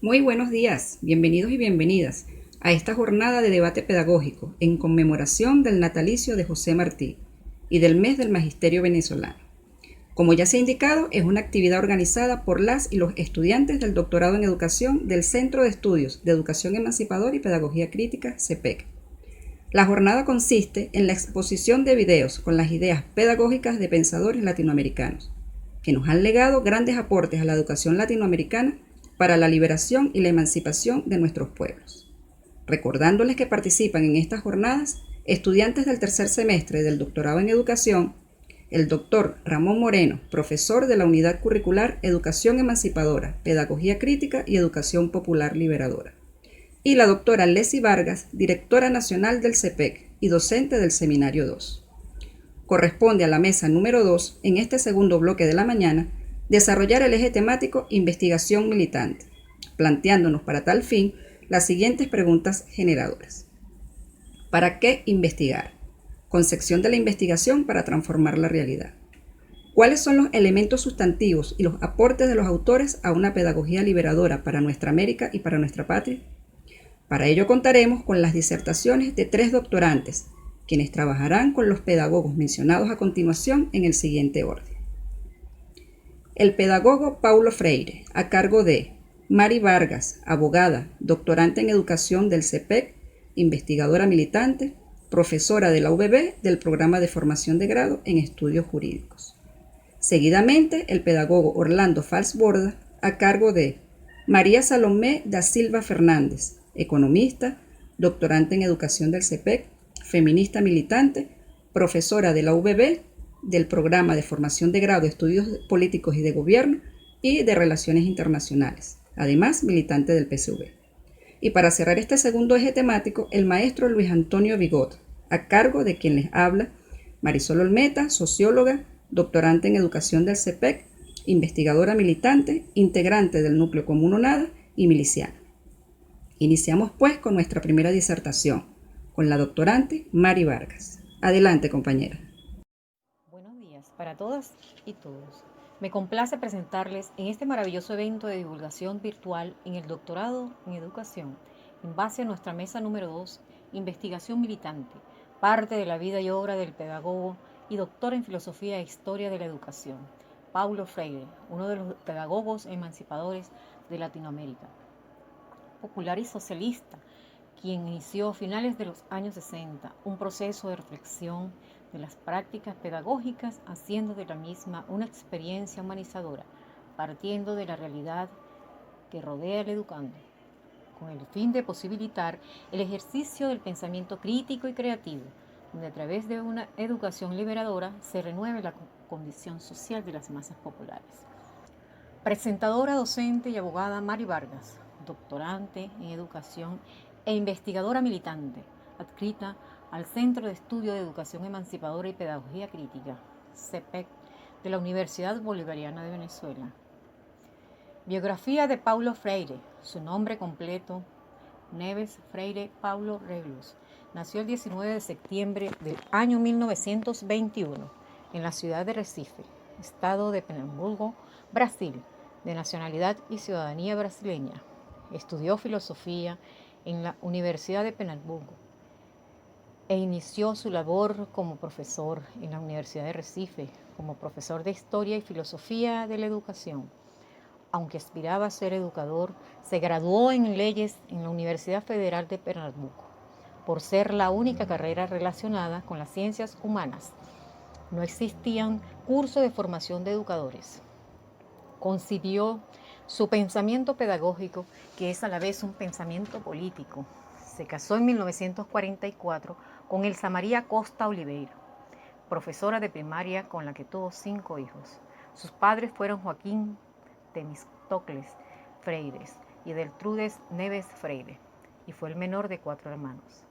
Muy buenos días, bienvenidos y bienvenidas a esta jornada de debate pedagógico en conmemoración del natalicio de José Martí y del mes del Magisterio Venezolano. Como ya se ha indicado, es una actividad organizada por las y los estudiantes del doctorado en educación del Centro de Estudios de Educación Emancipadora y Pedagogía Crítica, CEPEC. La jornada consiste en la exposición de videos con las ideas pedagógicas de pensadores latinoamericanos, que nos han legado grandes aportes a la educación latinoamericana para la liberación y la emancipación de nuestros pueblos. Recordándoles que participan en estas jornadas estudiantes del tercer semestre del doctorado en educación, el doctor Ramón Moreno, profesor de la Unidad Curricular Educación Emancipadora, Pedagogía Crítica y Educación Popular Liberadora, y la doctora Leslie Vargas, directora nacional del CEPEC y docente del Seminario 2. Corresponde a la mesa número 2, en este segundo bloque de la mañana, desarrollar el eje temático Investigación Militante, planteándonos para tal fin las siguientes preguntas generadoras. ¿Para qué investigar? Concepción de la investigación para transformar la realidad. ¿Cuáles son los elementos sustantivos y los aportes de los autores a una pedagogía liberadora para nuestra América y para nuestra patria? Para ello contaremos con las disertaciones de 3 doctorantes, quienes trabajarán con los pedagogos mencionados a continuación en el siguiente orden. El pedagogo Paulo Freire, a cargo de Mari Vargas, abogada, doctorante en educación del CEPEC, investigadora militante, profesora de la UBB del programa de formación de grado en estudios jurídicos. Seguidamente, el pedagogo Orlando Falsborda, a cargo de María Salomé da Silva Fernández, economista, doctorante en educación del CEPEC, feminista militante, profesora de la UBB del programa de formación de grado de estudios políticos y de gobierno y de relaciones internacionales, además militante del PSV. Y para cerrar este segundo eje temático, el maestro Luis Antonio Bigot, a cargo de quien les habla Marisol Olmeta, socióloga, doctorante en educación del CEPEC, investigadora militante, integrante del núcleo Común o Nada y miliciana. Iniciamos pues con nuestra primera disertación, con la doctorante Mari Vargas. Adelante, compañera. Buenos días para todas y todos. Me complace presentarles en este maravilloso evento de divulgación virtual en el doctorado en educación, en base a nuestra mesa número 2, Investigación Militante, parte de la vida y obra del pedagogo y doctor en Filosofía e Historia de la Educación, Paulo Freire, uno de los pedagogos emancipadores de Latinoamérica. Popular y socialista, quien inició a finales de los años 60 un proceso de reflexión de las prácticas pedagógicas, haciendo de la misma una experiencia humanizadora, partiendo de la realidad que rodea al educando, con el fin de posibilitar el ejercicio del pensamiento crítico y creativo, donde a través de una educación liberadora se renueve la condición social de las masas populares. Presentadora, docente y abogada Mari Vargas, doctorante en educación e investigadora militante, adscrita al Centro de Estudio de Educación Emancipadora y Pedagogía Crítica, CEPEC, de la Universidad Bolivariana de Venezuela. Biografía de Paulo Freire. Su nombre completo, Neves Freire Paulo Reglus. Nació el 19 de septiembre del año 1921 en la ciudad de Recife, estado de Pernambuco, Brasil, de nacionalidad y ciudadanía brasileña. Estudió filosofía en la Universidad de Pernambuco e inició su labor como profesor en la Universidad de Recife, como profesor de Historia y Filosofía de la Educación. Aunque aspiraba a ser educador, se graduó en leyes en la Universidad Federal de Pernambuco, por ser la única carrera relacionada con las ciencias humanas. No existían cursos de formación de educadores. Concibió su pensamiento pedagógico, que es a la vez un pensamiento político. Se casó en 1944 con Elsa María Costa Oliveira, profesora de primaria con la que tuvo 5 hijos. Sus padres fueron Joaquín Temístocles Freire y Deltrudes Neves Freire, y fue el menor de 4 hermanos.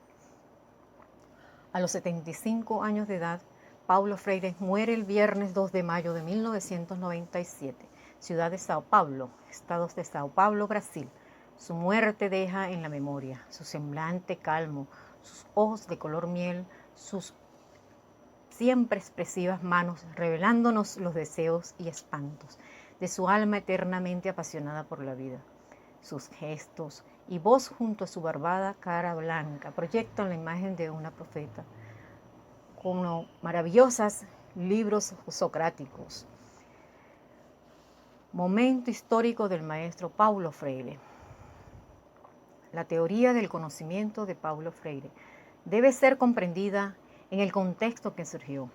A los 75 años de edad, Paulo Freire muere el viernes 2 de mayo de 1997, ciudad de Sao Paulo, estado de Sao Paulo, Brasil. Su muerte deja en la memoria su semblante calmo, sus ojos de color miel, sus siempre expresivas manos revelándonos los deseos y espantos de su alma eternamente apasionada por la vida. sus gestos y voz junto a su barbada cara blanca proyectan la imagen de una profeta con maravillosos libros socráticos. Momento histórico del maestro Paulo Freire. La teoría del conocimiento de Paulo Freire debe ser comprendida en el contexto que surgió.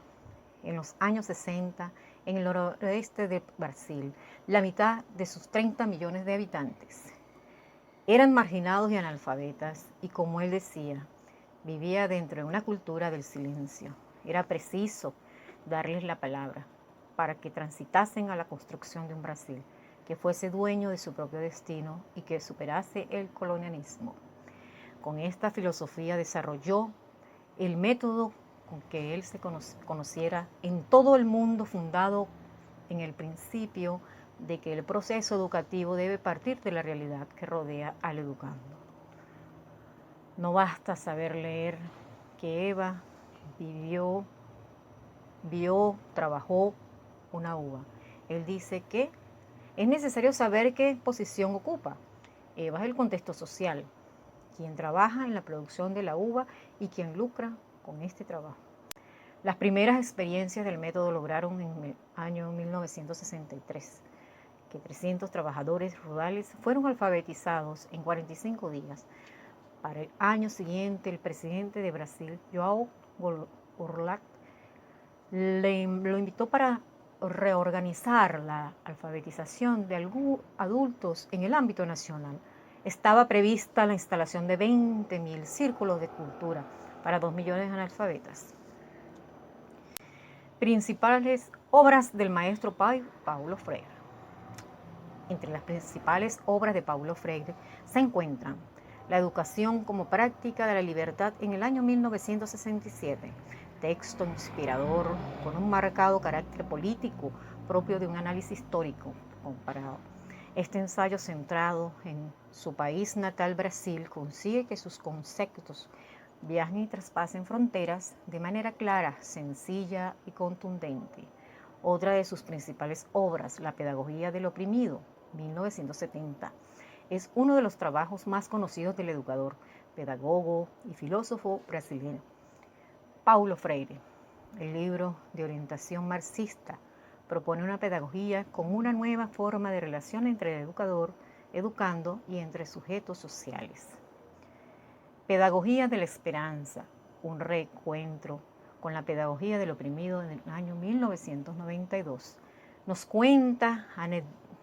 En los años 60, en el noroeste de Brasil, la mitad de sus 30 millones de habitantes eran marginados y analfabetas, y como él decía, vivía dentro de una cultura del silencio. Era preciso darles la palabra para que transitasen a la construcción de un Brasil que fuese dueño de su propio destino y que superase el colonialismo. Con esta filosofía desarrolló el método con que él se conociera en todo el mundo, fundado en el principio de que el proceso educativo debe partir de la realidad que rodea al educando. No basta saber leer, que Eva vio, trabajó una uva. Él dice que es necesario saber qué posición ocupa. Eva es el contexto social, quien trabaja en la producción de la uva y quien lucra con este trabajo. Las primeras experiencias del método lograron en el año 1963 que 300 trabajadores rurales fueron alfabetizados en 45 días. Para el año siguiente, el presidente de Brasil, João Goulart, lo invitó para reorganizar la alfabetización de adultos en el ámbito nacional. Estaba prevista la instalación de 20.000 círculos de cultura para 2 millones de analfabetas. Principales obras del maestro Paulo Freire. Entre las principales obras de Paulo Freire se encuentran La educación como práctica de la libertad en el año 1967, texto inspirador con un marcado carácter político propio de un análisis histórico comparado. Este ensayo centrado en su país natal Brasil consigue que sus conceptos viajen y traspasen fronteras de manera clara, sencilla y contundente. Otra de sus principales obras, La pedagogía del oprimido, 1970, es uno de los trabajos más conocidos del educador, pedagogo y filósofo brasileño Paulo Freire. El libro de orientación marxista propone una pedagogía como una nueva forma de relación entre el educador, educando y entre sujetos sociales. Pedagogía de la esperanza, un reencuentro con la pedagogía del oprimido en el año 1992. Nos cuenta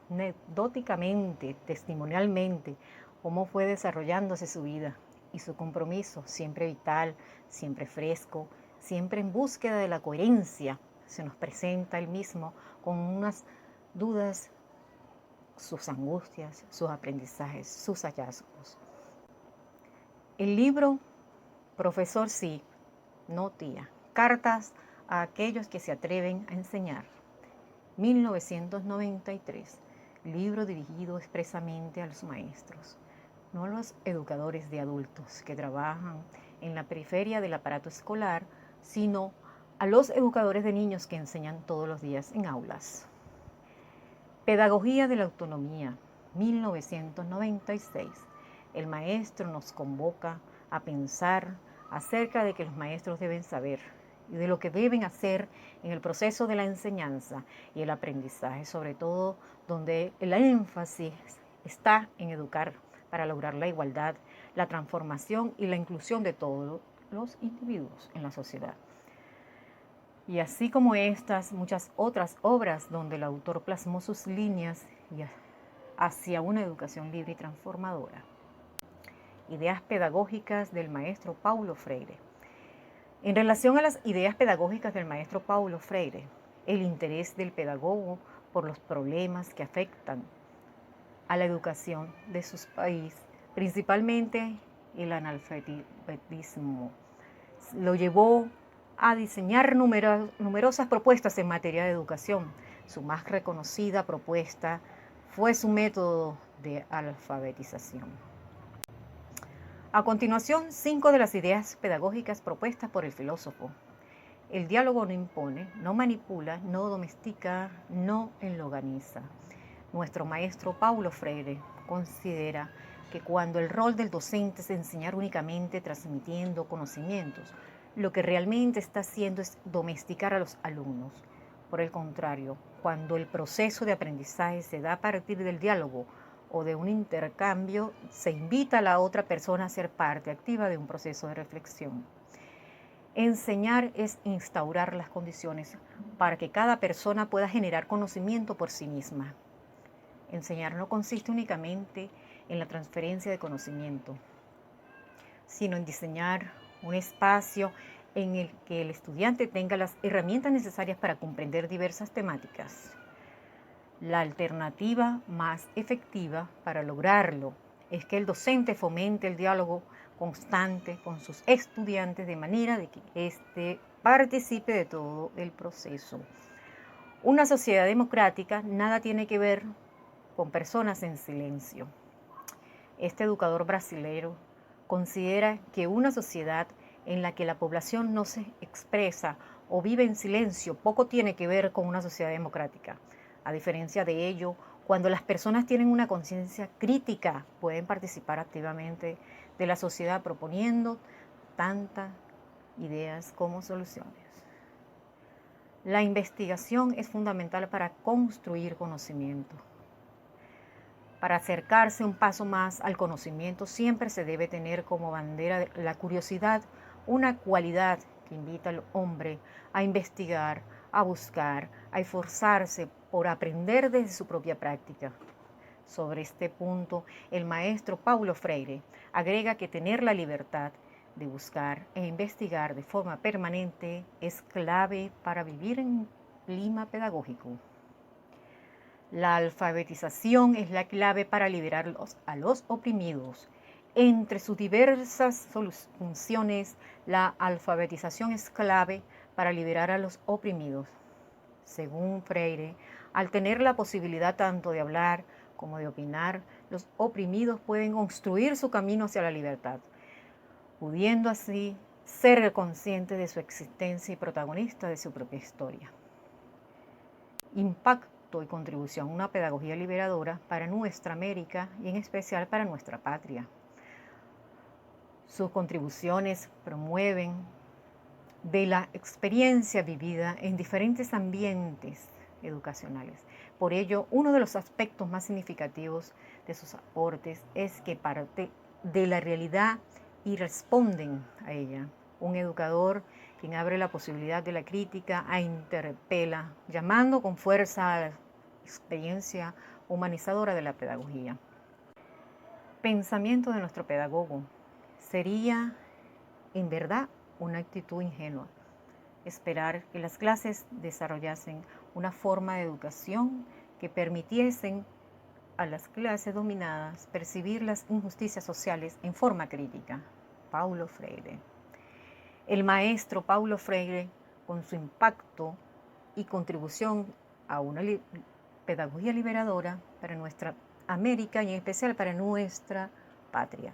anecdóticamente, testimonialmente, cómo fue desarrollándose su vida y su compromiso, siempre vital, siempre fresco, siempre en búsqueda de la coherencia. Se nos presenta él mismo con unas dudas, sus angustias, sus aprendizajes, sus hallazgos. El libro Profesor sí, no tía. Cartas a aquellos que se atreven a enseñar. 1993. Libro dirigido expresamente a los maestros, no a los educadores de adultos que trabajan en la periferia del aparato escolar, sino a los educadores de niños que enseñan todos los días en aulas. Pedagogía de la autonomía, 1996. El maestro nos convoca a pensar acerca de que los maestros deben saber y de lo que deben hacer en el proceso de la enseñanza y el aprendizaje, sobre todo donde el énfasis está en educar para lograr la igualdad, la transformación y la inclusión de todos los individuos en la sociedad. Y así como estas, muchas otras obras donde el autor plasmó sus líneas hacia una educación libre y transformadora. Ideas pedagógicas del maestro Paulo Freire. En relación a las ideas pedagógicas del maestro Paulo Freire, el interés del pedagogo por los problemas que afectan a la educación de sus países, principalmente el analfabetismo, lo llevó a diseñar numerosas propuestas en materia de educación. Su más reconocida propuesta fue su método de alfabetización. A continuación, 5 de las ideas pedagógicas propuestas por el filósofo. El diálogo no impone, no manipula, no domestica, no enloganiza. Nuestro maestro Paulo Freire considera que cuando el rol del docente es enseñar únicamente transmitiendo conocimientos, lo que realmente está haciendo es domesticar a los alumnos. Por el contrario, cuando el proceso de aprendizaje se da a partir del diálogo o de un intercambio, se invita a la otra persona a ser parte activa de un proceso de reflexión. Enseñar es instaurar las condiciones para que cada persona pueda generar conocimiento por sí misma. Enseñar no consiste únicamente en la transferencia de conocimiento, sino en diseñar un espacio en el que el estudiante tenga las herramientas necesarias para comprender diversas temáticas. La alternativa más efectiva para lograrlo es que el docente fomente el diálogo constante con sus estudiantes de manera de que éste participe de todo el proceso. Una sociedad democrática nada tiene que ver con personas en silencio. Este educador brasilero considera que una sociedad en la que la población no se expresa o vive en silencio poco tiene que ver con una sociedad democrática. A diferencia de ello, cuando las personas tienen una conciencia crítica, pueden participar activamente de la sociedad proponiendo tantas ideas como soluciones. La investigación es fundamental para construir conocimiento. Para acercarse un paso más al conocimiento siempre se debe tener como bandera la curiosidad, una cualidad que invita al hombre a investigar, a buscar, a esforzarse por aprender desde su propia práctica. Sobre este punto, el maestro Paulo Freire agrega que tener la libertad de buscar e investigar de forma permanente es clave para vivir en un clima pedagógico. La alfabetización es la clave para liberar a los oprimidos. Entre sus diversas funciones, la alfabetización es clave para liberar a los oprimidos. Según Freire, al tener la posibilidad tanto de hablar como de opinar, los oprimidos pueden construir su camino hacia la libertad, pudiendo así ser conscientes de su existencia y protagonistas de su propia historia. Impacto y contribución a una pedagogía liberadora para nuestra América y en especial para nuestra patria. Sus contribuciones promueven de la experiencia vivida en diferentes ambientes educacionales. Por ello, uno de los aspectos más significativos de sus aportes es que parte de la realidad y responden a ella. Un educador quien abre la posibilidad de la crítica e interpela, llamando con fuerza a la experiencia humanizadora de la pedagogía. Pensamiento de nuestro pedagogo sería, en verdad, una actitud ingenua. Esperar que las clases desarrollasen una forma de educación que permitiesen a las clases dominadas percibir las injusticias sociales en forma crítica. Paulo Freire. El maestro Paulo Freire, con su impacto y contribución a una pedagogía liberadora para nuestra América y en especial para nuestra patria.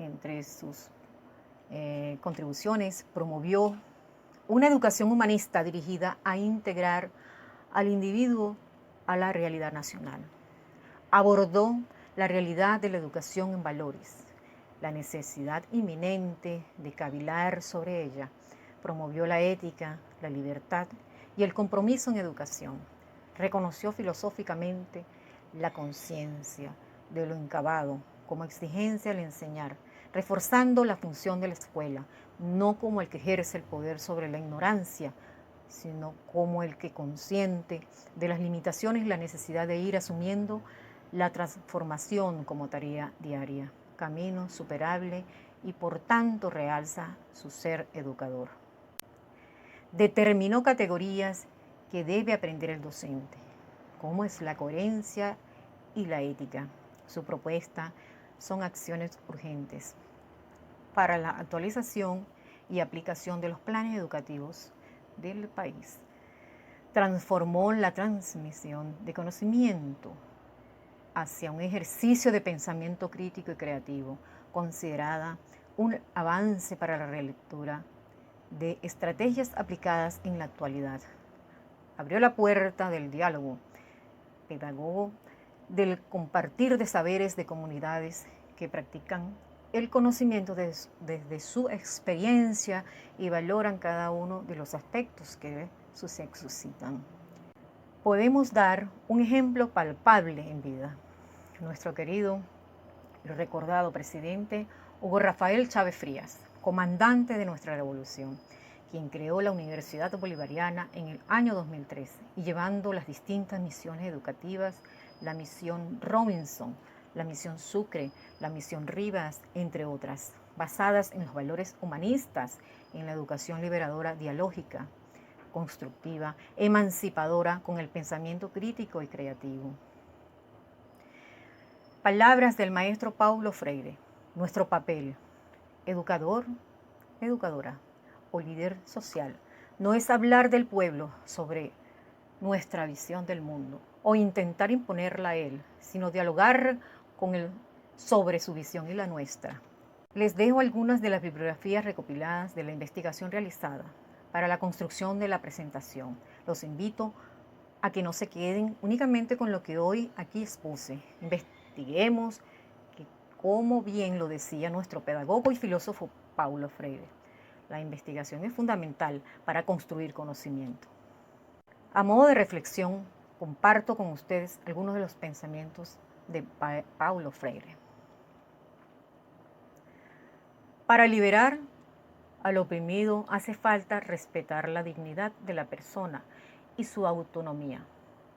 Entre sus contribuciones promovió una educación humanista dirigida a integrar al individuo a la realidad nacional. Abordó la realidad de la educación en valores, la necesidad inminente de cavilar sobre ella. Promovió la ética, la libertad y el compromiso en educación. Reconoció filosóficamente la conciencia de lo incabado como exigencia al enseñar, reforzando la función de la escuela, no como el que ejerce el poder sobre la ignorancia, sino como el que consciente de las limitaciones y la necesidad de ir asumiendo la transformación como tarea diaria, camino superable y por tanto realza su ser educador. Determinó categorías que debe aprender el docente, como es la coherencia y la ética. Su propuesta son acciones urgentes para la actualización y aplicación de los planes educativos del país. Transformó la transmisión de conocimiento hacia un ejercicio de pensamiento crítico y creativo, considerada un avance para la relectura de estrategias aplicadas en la actualidad. Abrió la puerta del diálogo pedagogo del compartir de saberes de comunidades que practican el conocimiento desde su experiencia y valoran cada uno de los aspectos que se suscitan. Podemos dar un ejemplo palpable en vida. Nuestro querido y recordado presidente Hugo Rafael Chávez Frías, comandante de nuestra revolución, quien creó la Universidad Bolivariana en el año 2003 y llevando las distintas misiones educativas, la misión Robinson, la misión Sucre, la misión Rivas, entre otras, basadas en los valores humanistas, en la educación liberadora dialógica, constructiva, emancipadora, con el pensamiento crítico y creativo. Palabras del maestro Paulo Freire. Nuestro papel, educador, educadora o líder social, no es hablar del pueblo sobre nuestra visión del mundo o intentar imponerla a él, sino dialogar con él sobre su visión y la nuestra. Les dejo algunas de las bibliografías recopiladas de la investigación realizada para la construcción de la presentación. Los invito a que no se queden únicamente con lo que hoy aquí expuse. Investiguemos, que, como bien lo decía nuestro pedagogo y filósofo Paulo Freire, la investigación es fundamental para construir conocimiento. A modo de reflexión, comparto con ustedes algunos de los pensamientos de Paulo Freire. Para liberar al oprimido hace falta respetar la dignidad de la persona y su autonomía,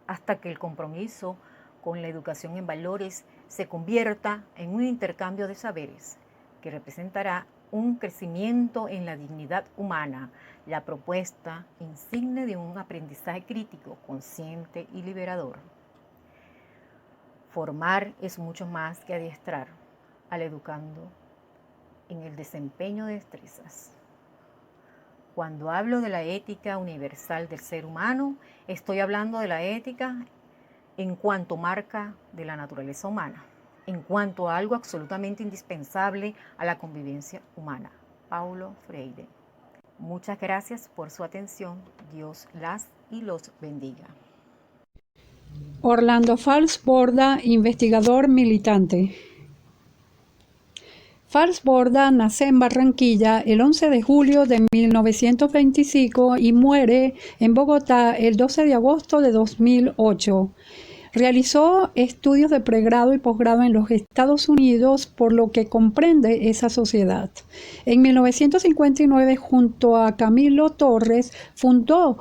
hasta que el compromiso con la educación en valores se convierta en un intercambio de saberes que representará un crecimiento en la dignidad humana, la propuesta insigne de un aprendizaje crítico, consciente y liberador. Formar es mucho más que adiestrar al educando en el desempeño de destrezas. Cuando hablo de la ética universal del ser humano, estoy hablando de la ética en cuanto marca de la naturaleza humana, en cuanto a algo absolutamente indispensable a la convivencia humana. Paulo Freire. Muchas gracias por su atención. Dios las y los bendiga. Orlando Fals Borda, investigador militante. Fals Borda nace en Barranquilla el 11 de julio de 1925 y muere en Bogotá el 12 de agosto de 2008. Realizó estudios de pregrado y posgrado en los Estados Unidos, por lo que comprende esa sociedad. En 1959, junto a Camilo Torres, fundó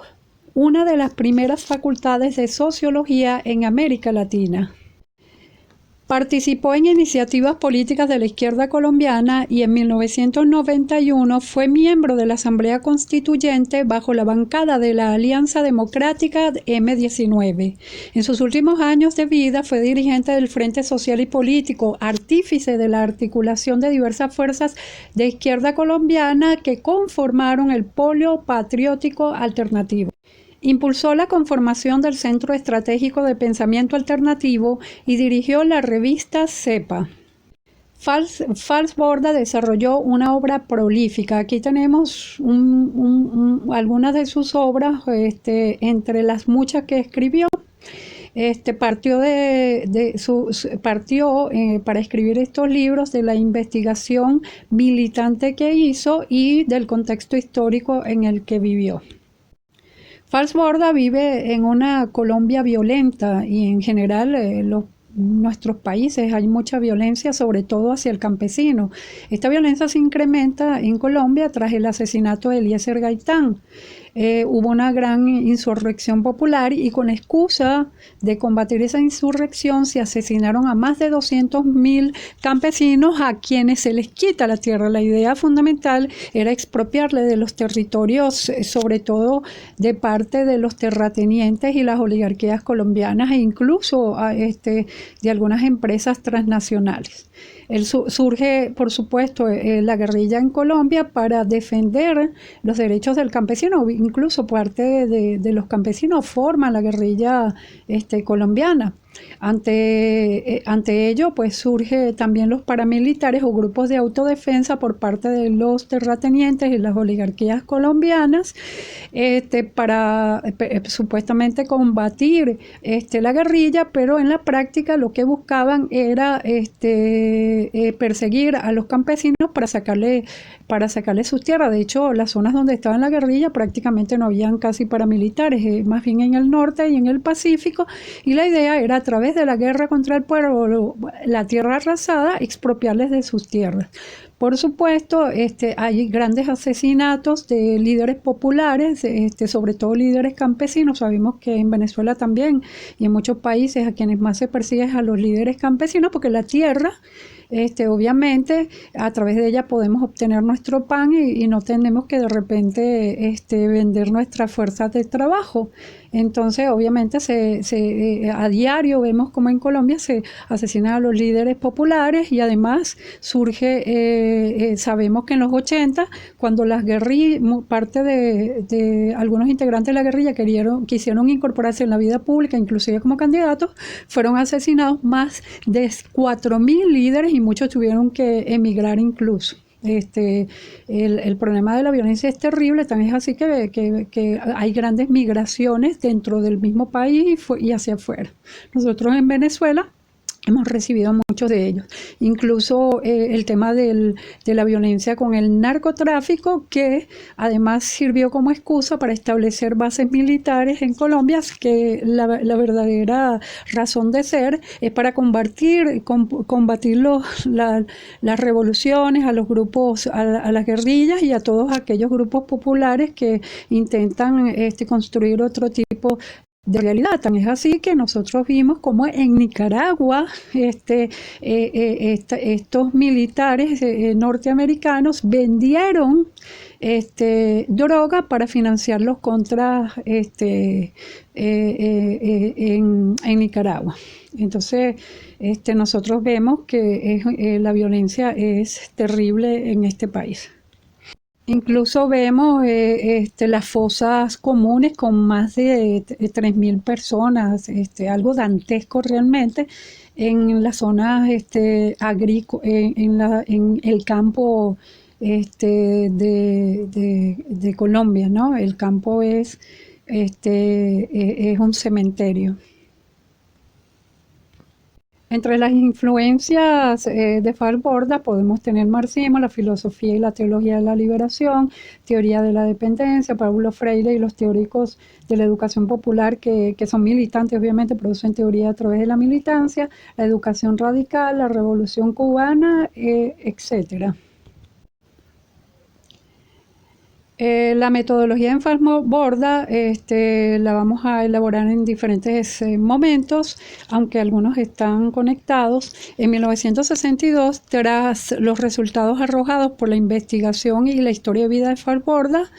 una de las primeras facultades de sociología en América Latina. Participó en iniciativas políticas de la izquierda colombiana y en 1991 fue miembro de la Asamblea Constituyente bajo la bancada de la Alianza Democrática M19. En sus últimos años de vida fue dirigente del Frente Social y Político, artífice de la articulación de diversas fuerzas de izquierda colombiana que conformaron el Polo Patriótico Alternativo. Impulsó la conformación del Centro Estratégico de Pensamiento Alternativo y dirigió la revista CEPA. Fals Borda desarrolló una obra prolífica. Aquí tenemos algunas de sus obras, entre las muchas que escribió. Partió para escribir estos libros de la investigación militante que hizo y del contexto histórico en el que vivió. Fals Borda vive en una Colombia violenta y en general nuestros países hay mucha violencia, sobre todo hacia el campesino. Esta violencia se incrementa en Colombia tras el asesinato de Eliezer Gaitán. Hubo una gran insurrección popular y con excusa de combatir esa insurrección se asesinaron a más de 200.000 campesinos a quienes se les quita la tierra. La idea fundamental era expropiarle de los territorios, sobre todo de parte de los terratenientes y las oligarquías colombianas e incluso de algunas empresas transnacionales. Surge, por supuesto, la guerrilla en Colombia para defender los derechos del campesino. incluso parte de los campesinos forman la guerrilla colombiana. Ante ello, pues surge también los paramilitares o grupos de autodefensa por parte de los terratenientes y las oligarquías colombianas para supuestamente combatir la guerrilla, pero en la práctica lo que buscaban era perseguir a los campesinos para sacarle sus tierras. De hecho, las zonas donde estaba la guerrilla prácticamente no habían casi paramilitares, más bien en el norte y en el Pacífico, y la idea era a través de la guerra contra el pueblo, la tierra arrasada, expropiarles de sus tierras. Por supuesto, hay grandes asesinatos de líderes populares, sobre todo líderes campesinos. Sabemos que en Venezuela también y en muchos países a quienes más se persigue es a los líderes campesinos, porque la tierra, obviamente, a través de ella podemos obtener nuestro pan y no tenemos que de repente vender nuestras fuerzas de trabajo. Entonces, obviamente, a diario vemos como en Colombia se asesinan a los líderes populares y además surge, sabemos que en los 80, cuando las guerrillas, parte de algunos integrantes de la guerrilla quisieron incorporarse en la vida pública, inclusive como candidatos, fueron asesinados más de 4.000 líderes y muchos tuvieron que emigrar incluso. El problema de la violencia es terrible, también es así que hay grandes migraciones dentro del mismo país y hacia afuera. Nosotros en Venezuela hemos recibido muchos de ellos, incluso el tema de la violencia con el narcotráfico, que además sirvió como excusa para establecer bases militares en Colombia, que la verdadera razón de ser es para combatir las revoluciones, a los grupos, a las guerrillas y a todos aquellos grupos populares que intentan construir otro tipo de realidad. Tan es así que nosotros vimos como en Nicaragua estos militares norteamericanos vendieron droga para financiar los contras en Nicaragua. Entonces nosotros vemos que la violencia es terrible en este país. Incluso vemos las fosas comunes con más de 3.000 personas, algo dantesco realmente, en las zonas agrícolas, en el campo de Colombia, ¿no? El campo es un cementerio. Entre las influencias de Falborda podemos tener marxismo, la filosofía y la teología de la liberación, teoría de la dependencia, Paulo Freire y los teóricos de la educación popular que son militantes, obviamente producen teoría a través de la militancia, la educación radical, la revolución cubana, etcétera. La metodología en Falborda la vamos a elaborar en diferentes momentos, aunque algunos están conectados. En 1962, tras los resultados arrojados por la investigación y la historia de vida de Falborda,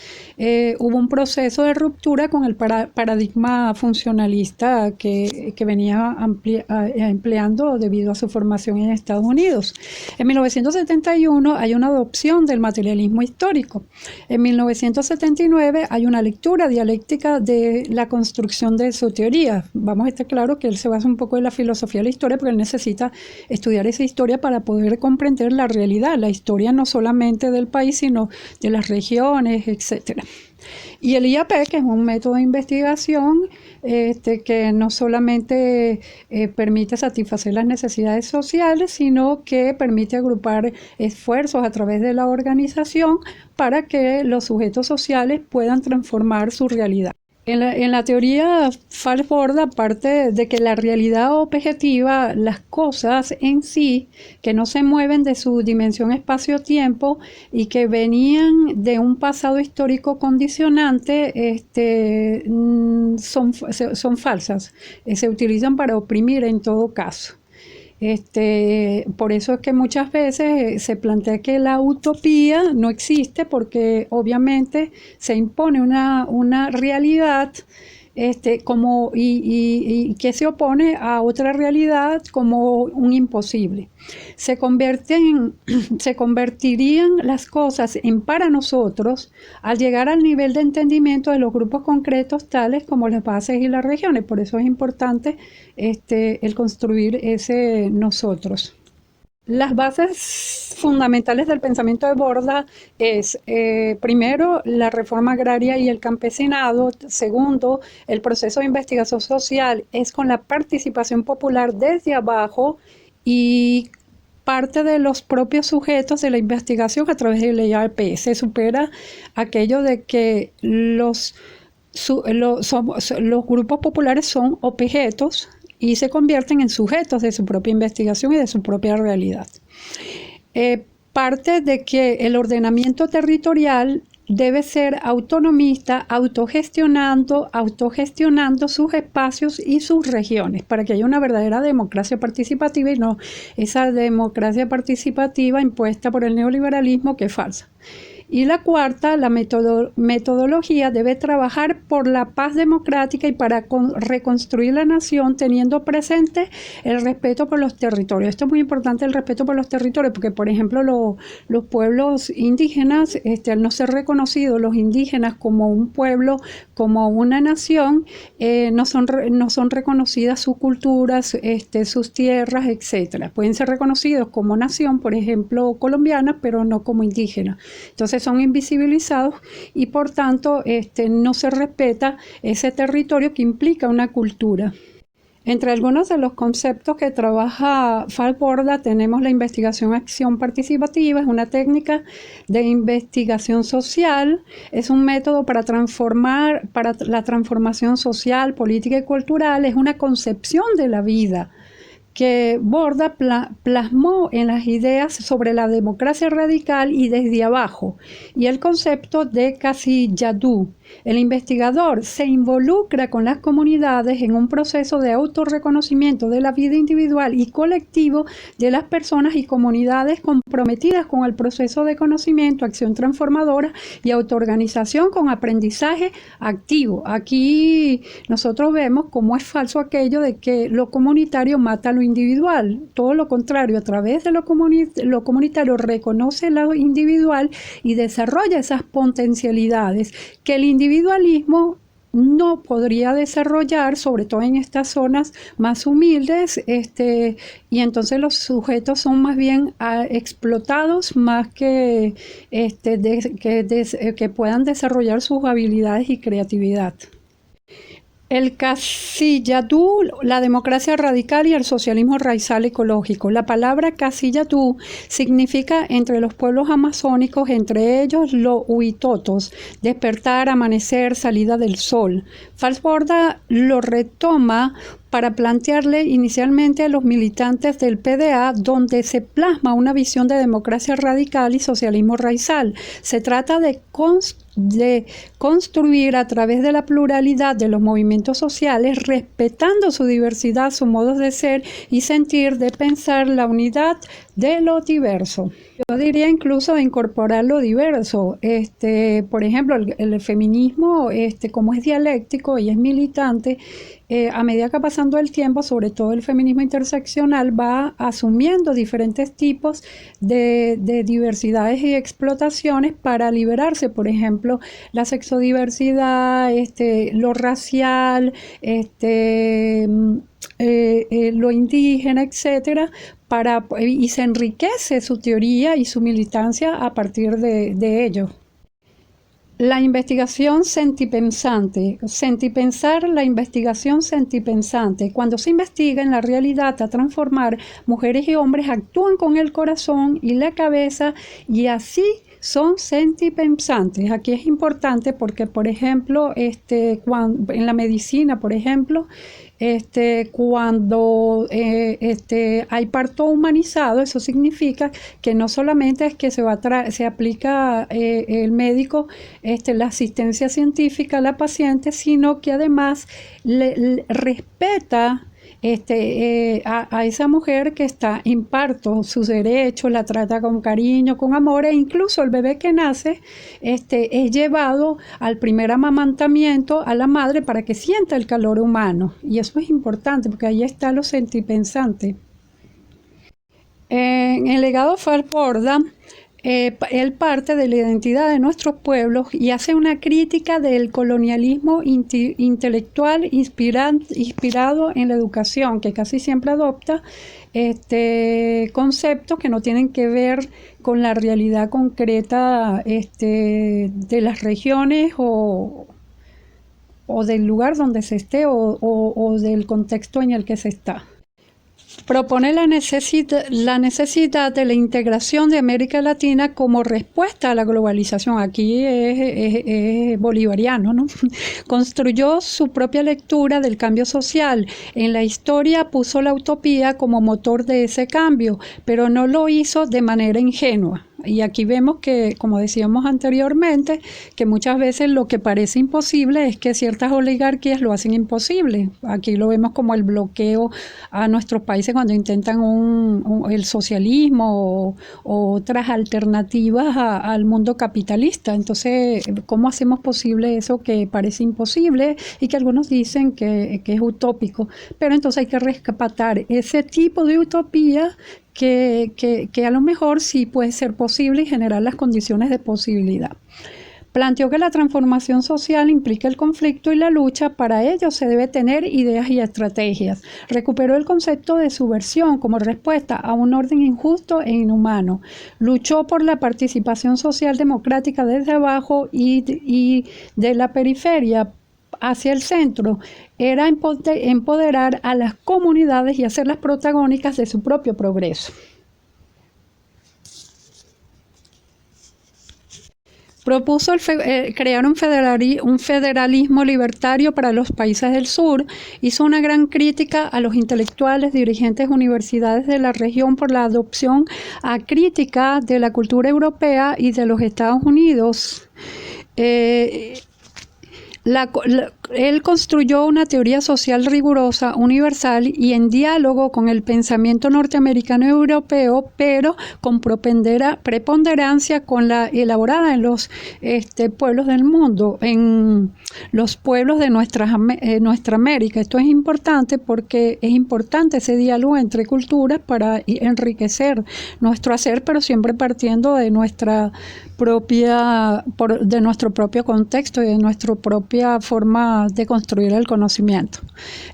hubo un proceso de ruptura con el paradigma funcionalista que venía empleando debido a su formación en Estados Unidos. En 1971 hay una adopción del materialismo histórico. En 1979 hay una lectura dialéctica de la construcción de su teoría. Vamos a estar claros que él se basa un poco en la filosofía de la historia, porque él necesita estudiar esa historia para poder comprender la realidad, la historia no solamente del país, sino de las regiones, etcétera. Y el IAP, que es un método de investigación que no solamente permite satisfacer las necesidades sociales, sino que permite agrupar esfuerzos a través de la organización para que los sujetos sociales puedan transformar su realidad. En la teoría Falborda parte de que la realidad objetiva, las cosas en sí, que no se mueven de su dimensión espacio-tiempo y que venían de un pasado histórico condicionante, son falsas, se utilizan para oprimir en todo caso. Por eso es que muchas veces se plantea que la utopía no existe, porque obviamente se impone una realidad y que se opone a otra realidad como un imposible. Se convertirían las cosas en para nosotros al llegar al nivel de entendimiento de los grupos concretos tales como las bases y las regiones. Por eso es importante el construir ese nosotros. Las bases fundamentales del pensamiento de Borda es, primero, la reforma agraria y el campesinado. Segundo, el proceso de investigación social es con la participación popular desde abajo y parte de los propios sujetos de la investigación a través del IAP. Se supera aquello de que los grupos populares son objetos y se convierten en sujetos de su propia investigación y de su propia realidad. Parte de que el ordenamiento territorial debe ser autonomista, autogestionando sus espacios y sus regiones, para que haya una verdadera democracia participativa y no esa democracia participativa impuesta por el neoliberalismo que es falsa. Y la cuarta, la metodología debe trabajar por la paz democrática y para reconstruir la nación teniendo presente el respeto por los territorios. Esto es muy importante, el respeto por los territorios, porque por ejemplo los pueblos indígenas, al no ser reconocidos los indígenas como un pueblo, como una nación, no son reconocidas sus culturas, sus tierras, etc. Pueden ser reconocidos como nación, por ejemplo colombiana, pero no como indígena. Entonces son invisibilizados y por tanto no se respeta ese territorio que implica una cultura. Entre algunos de los conceptos que trabaja Falk-Borda tenemos la investigación-acción participativa, es una técnica de investigación social, es un método para la transformación social, política y cultural, es una concepción de la vida que Borda plasmó en las ideas sobre la democracia radical y desde abajo, y el concepto de Casilladu. El investigador se involucra con las comunidades en un proceso de autorreconocimiento de la vida individual y colectivo de las personas y comunidades comprometidas con el proceso de conocimiento, acción transformadora y autoorganización con aprendizaje activo. Aquí nosotros vemos cómo es falso aquello de que lo comunitario mata a lo individual. Todo lo contrario, a través de lo comunitario reconoce lo individual y desarrolla esas potencialidades que el individualismo no podría desarrollar, sobre todo en estas zonas más humildes, y entonces los sujetos son más bien explotados más que puedan desarrollar sus habilidades y creatividad. El Casillatu, la democracia radical y el socialismo raizal ecológico. La palabra Casillatu significa entre los pueblos amazónicos, entre ellos los huitotos, despertar, amanecer, salida del sol. Falk-Borda lo retoma para plantearle inicialmente a los militantes del PDA, donde se plasma una visión de democracia radical y socialismo raizal. Se trata de construir a través de la pluralidad de los movimientos sociales, respetando su diversidad, sus modos de ser y sentir, de pensar la unidad de lo diverso. Yo diría incluso de incorporar lo diverso. Por ejemplo, el feminismo, como es dialéctico y es militante, a medida que va pasando el tiempo, sobre todo el feminismo interseccional, va asumiendo diferentes tipos de diversidades y explotaciones para liberarse. Por ejemplo, la sexodiversidad, lo racial, lo indígena, etcétera, y se enriquece su teoría y su militancia a partir de ello. La investigación sentipensante. Sentipensar, la investigación sentipensante. Cuando se investiga en la realidad a transformar, mujeres y hombres actúan con el corazón y la cabeza y así son sentipensantes. Aquí es importante porque, por ejemplo, en la medicina, por ejemplo, cuando hay parto humanizado, eso significa que no solamente es que se aplica el médico la asistencia científica a la paciente, sino que además le respeta a esa mujer que está en parto, sus derechos, la trata con cariño, con amor, e incluso el bebé que nace es llevado al primer amamantamiento a la madre para que sienta el calor humano. Y eso es importante porque ahí está lo sentipensante. En el legado Falborda, él parte de la identidad de nuestros pueblos y hace una crítica del colonialismo intelectual inspirado en la educación, que casi siempre adopta conceptos que no tienen que ver con la realidad concreta de las regiones o del lugar donde se esté o del contexto en el que se está. Propone la necesidad de la integración de América Latina como respuesta a la globalización. Aquí es bolivariano, ¿no? Construyó su propia lectura del cambio social. En la historia puso la utopía como motor de ese cambio, pero no lo hizo de manera ingenua. Y aquí vemos que, como decíamos anteriormente, que muchas veces lo que parece imposible es que ciertas oligarquías lo hacen imposible. Aquí lo vemos como el bloqueo a nuestros países cuando intentan el socialismo o otras alternativas al mundo capitalista. Entonces, ¿cómo hacemos posible eso que parece imposible y que algunos dicen que es utópico? Pero entonces hay que rescatar ese tipo de utopía que a lo mejor sí puede ser posible y generar las condiciones de posibilidad. Planteó que la transformación social implica el conflicto y la lucha. Para ello se debe tener ideas y estrategias. Recuperó el concepto de subversión como respuesta a un orden injusto e inhumano. Luchó por la participación social democrática desde abajo y de la periferia hacia el centro. Era empoderar a las comunidades y hacerlas protagónicas de su propio progreso. Propuso crear un federalismo libertario para los países del sur. Hizo una gran crítica a los intelectuales, dirigentes de universidades de la región por la adopción acrítica de la cultura europea y de los Estados Unidos. Él construyó una teoría social rigurosa, universal y en diálogo con el pensamiento norteamericano y europeo, pero con preponderancia con la elaborada en los pueblos del mundo, en los pueblos de nuestra América. Esto es importante porque es importante ese diálogo entre culturas para enriquecer nuestro hacer, pero siempre partiendo de nuestro propio contexto y de nuestra propia forma de construir el conocimiento.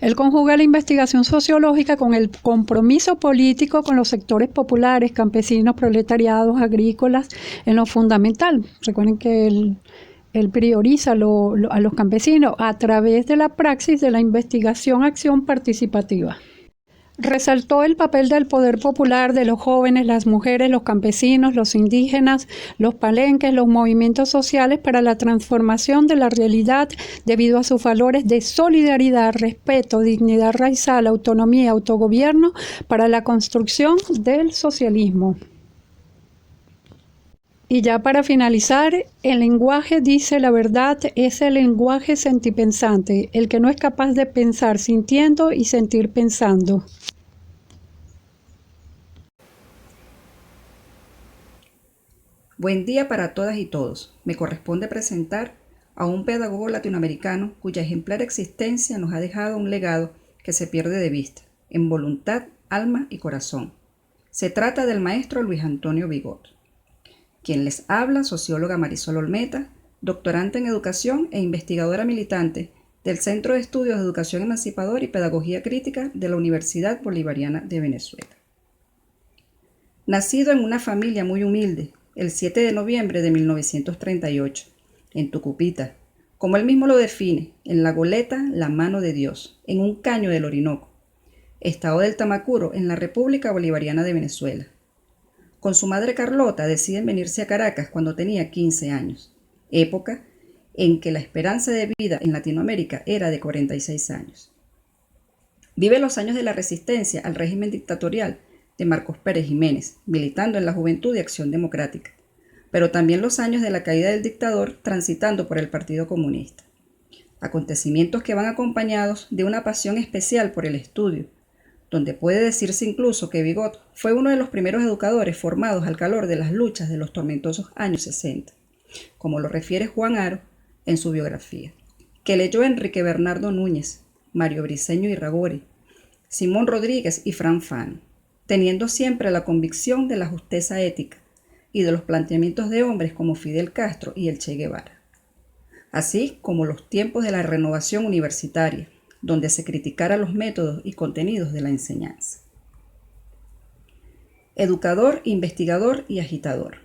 Él conjuga la investigación sociológica con el compromiso político con los sectores populares, campesinos, proletariados, agrícolas, en lo fundamental. Recuerden que él prioriza a los campesinos a través de la praxis de la investigación-acción participativa. Resaltó el papel del poder popular, de los jóvenes, las mujeres, los campesinos, los indígenas, los palenques, los movimientos sociales para la transformación de la realidad debido a sus valores de solidaridad, respeto, dignidad raizal, autonomía, autogobierno para la construcción del socialismo. Y ya para finalizar, el lenguaje, dice la verdad, es el lenguaje sentipensante, el que no es capaz de pensar sintiendo y sentir pensando. Buen día para todas y todos. Me corresponde presentar a un pedagogo latinoamericano cuya ejemplar existencia nos ha dejado un legado que se pierde de vista, en voluntad, alma y corazón. Se trata del maestro Luis Antonio Bigot. Quien les habla, socióloga Marisol Olmeta, doctorante en educación e investigadora militante del Centro de Estudios de Educación Emancipadora y Pedagogía Crítica de la Universidad Bolivariana de Venezuela. Nacido en una familia muy humilde, el 7 de noviembre de 1938, en Tucupita, como él mismo lo define, en la goleta La Mano de Dios, en un caño del Orinoco, estado del Tamacuro, en la República Bolivariana de Venezuela. Con su madre Carlota deciden venirse a Caracas cuando tenía 15 años, época en que la esperanza de vida en Latinoamérica era de 46 años. Vive los años de la resistencia al régimen dictatorial de Marcos Pérez Jiménez, militando en la Juventud de Acción Democrática, pero también los años de la caída del dictador transitando por el Partido Comunista. Acontecimientos que van acompañados de una pasión especial por el estudio, donde puede decirse incluso que Vigot fue uno de los primeros educadores formados al calor de las luchas de los tormentosos años 60, como lo refiere Juan Haro en su biografía, que leyó Enrique Bernardo Núñez, Mario Briceño Irragorri, Simón Rodríguez y Fran Fano, teniendo siempre la convicción de la justeza ética y de los planteamientos de hombres como Fidel Castro y el Che Guevara, así como los tiempos de la renovación universitaria, donde se criticara los métodos y contenidos de la enseñanza. Educador, investigador y agitador.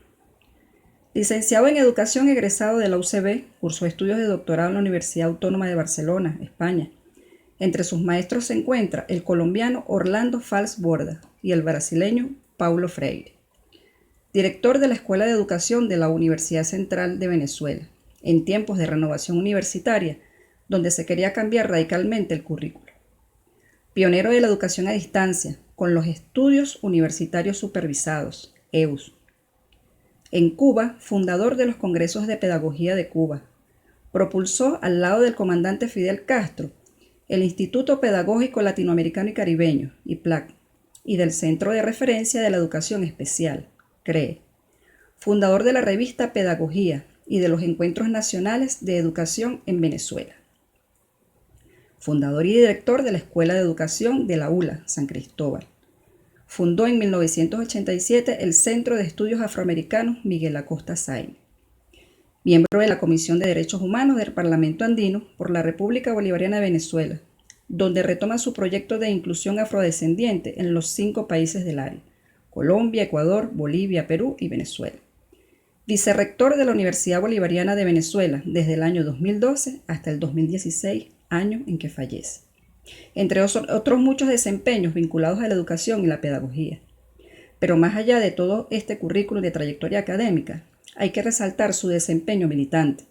Licenciado en Educación, egresado de la UCB, cursó estudios de doctorado en la Universidad Autónoma de Barcelona, España. Entre sus maestros se encuentra el colombiano Orlando Fals Borda y el brasileño Paulo Freire. Director de la Escuela de Educación de la Universidad Central de Venezuela, en tiempos de renovación universitaria, donde se quería cambiar radicalmente el currículo. Pionero de la educación a distancia, con los estudios universitarios supervisados, EUS. En Cuba, fundador de los Congresos de Pedagogía de Cuba. Propulsó, al lado del comandante Fidel Castro, el Instituto Pedagógico Latinoamericano y Caribeño, IPLAC, y del Centro de Referencia de la Educación Especial, CREE. Fundador de la revista Pedagogía y de los Encuentros Nacionales de Educación en Venezuela. Fundador y director de la Escuela de Educación de la ULA, San Cristóbal. Fundó en 1987 el Centro de Estudios Afroamericanos Miguel Acosta Sainz. Miembro de la Comisión de Derechos Humanos del Parlamento Andino por la República Bolivariana de Venezuela, donde retoma su proyecto de inclusión afrodescendiente en los 5 países del área: Colombia, Ecuador, Bolivia, Perú y Venezuela. Vicerrector de la Universidad Bolivariana de Venezuela desde el año 2012 hasta el 2016, año en que fallece. Entre otros muchos desempeños vinculados a la educación y la pedagogía. Pero más allá de todo este currículum de trayectoria académica, hay que resaltar su desempeño militante,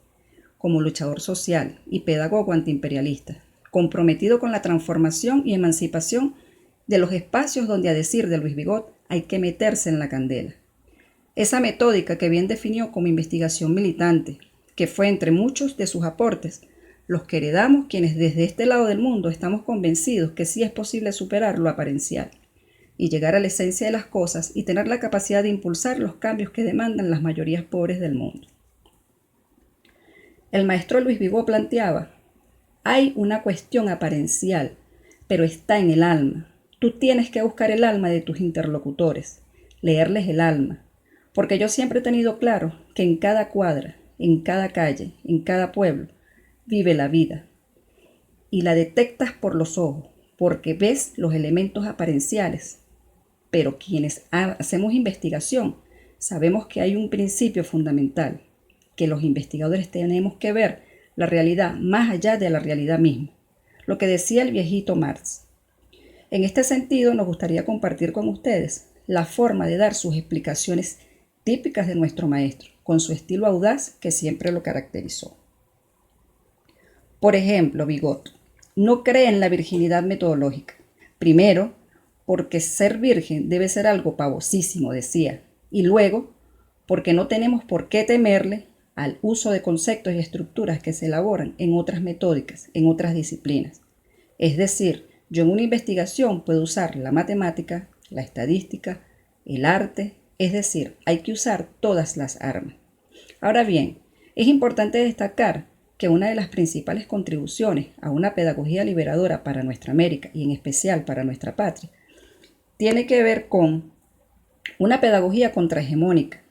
como luchador social y pedagogo antiimperialista, comprometido con la transformación y emancipación de los espacios donde, a decir de Luis Vigot, hay que meterse en la candela. Esa metódica que bien definió como investigación militante, que fue entre muchos de sus aportes, los que heredamos quienes desde este lado del mundo estamos convencidos que sí es posible superar lo aparencial y llegar a la esencia de las cosas y tener la capacidad de impulsar los cambios que demandan las mayorías pobres del mundo. El maestro Luis Vigot planteaba: hay una cuestión aparencial, pero está en el alma. Tú tienes que buscar el alma de tus interlocutores, leerles el alma, porque yo siempre he tenido claro que en cada cuadra, en cada calle, en cada pueblo, vive la vida, y la detectas por los ojos, porque ves los elementos aparenciales. Pero quienes hacemos investigación sabemos que hay un principio fundamental, que los investigadores tenemos que ver la realidad más allá de la realidad misma, lo que decía el viejito Marx. En este sentido, nos gustaría compartir con ustedes la forma de dar sus explicaciones típicas de nuestro maestro, con su estilo audaz que siempre lo caracterizó. Por ejemplo, Vigot no cree en la virginidad metodológica. Primero, porque ser virgen debe ser algo pavosísimo, decía, y luego, porque no tenemos por qué temerle al uso de conceptos y estructuras que se elaboran en otras metódicas, en otras disciplinas. Es decir, yo en una investigación puedo usar la matemática, la estadística, el arte, es decir, hay que usar todas las armas. Ahora bien, es importante destacar que una de las principales contribuciones a una pedagogía liberadora para nuestra América y en especial para nuestra patria tiene que ver con una pedagogía contrahegemónica,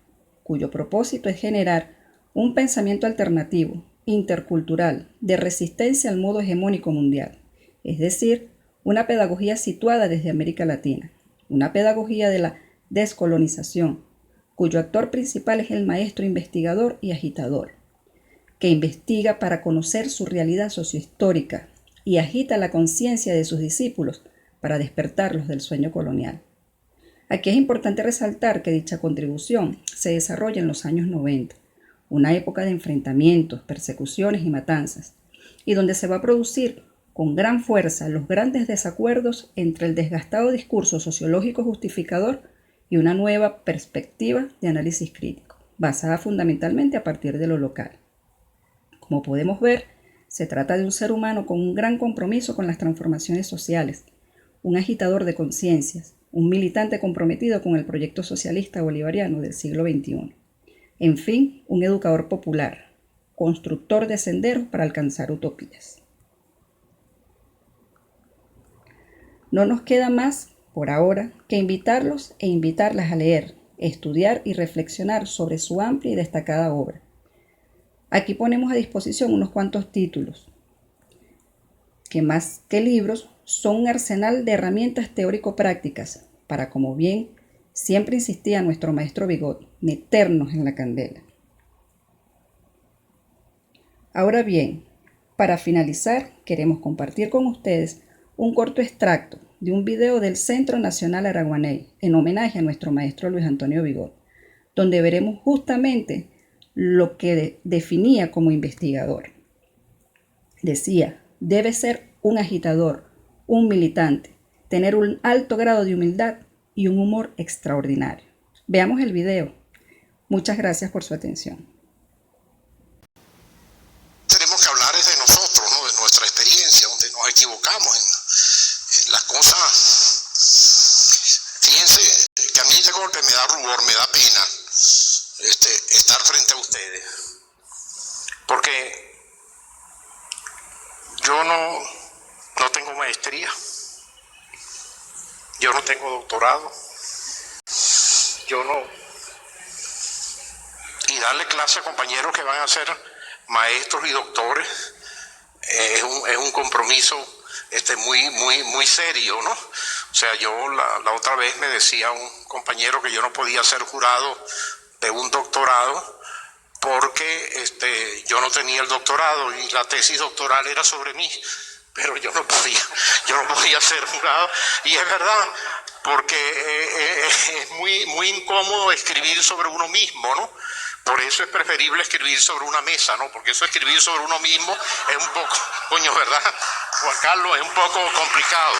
cuyo propósito es generar un pensamiento alternativo, intercultural, de resistencia al modo hegemónico mundial, es decir, una pedagogía situada desde América Latina, una pedagogía de la descolonización, cuyo actor principal es el maestro investigador y agitador, que investiga para conocer su realidad sociohistórica y agita la conciencia de sus discípulos para despertarlos del sueño colonial. Aquí es importante resaltar que dicha contribución se desarrolla en los años 90, una época de enfrentamientos, persecuciones y matanzas, y donde se va a producir con gran fuerza los grandes desacuerdos entre el desgastado discurso sociológico justificador y una nueva perspectiva de análisis crítico, basada fundamentalmente a partir de lo local. Como podemos ver, se trata de un ser humano con un gran compromiso con las transformaciones sociales, un agitador de conciencias, un militante comprometido con el proyecto socialista bolivariano del siglo XXI. En fin, un educador popular, constructor de senderos para alcanzar utopías. No nos queda más, por ahora, que invitarlos e invitarlas a leer, estudiar y reflexionar sobre su amplia y destacada obra. Aquí ponemos a disposición unos cuantos títulos, que más que libros, son un arsenal de herramientas teórico-prácticas para, como bien siempre insistía nuestro maestro Bigot, meternos en la candela. Ahora bien, para finalizar, queremos compartir con ustedes un corto extracto de un video del Centro Nacional Araguaney en homenaje a nuestro maestro Luis Antonio Bigot, donde veremos justamente lo que definía como investigador. Decía, debe ser un agitador, un militante, tener un alto grado de humildad y un humor extraordinario. Veamos el video. Muchas gracias por su atención. Tenemos que hablar de nosotros, ¿no? De nuestra experiencia, donde nos equivocamos en las cosas. Fíjense que a mí de golpe me da rubor, me da pena estar frente a ustedes, porque yo no tengo maestría, yo no tengo doctorado, y darle clase a compañeros que van a ser maestros y doctores es un compromiso muy serio, ¿no? O sea, yo la otra vez me decía un compañero que yo no podía ser jurado de un doctorado porque yo no tenía el doctorado y la tesis doctoral era sobre mí, pero yo no podía ser jurado, y es verdad, porque es muy incómodo escribir sobre uno mismo, ¿no? Por eso es preferible escribir sobre una mesa, ¿no? Porque eso escribir sobre uno mismo es un poco, ¿verdad? Juan Carlos, es un poco complicado.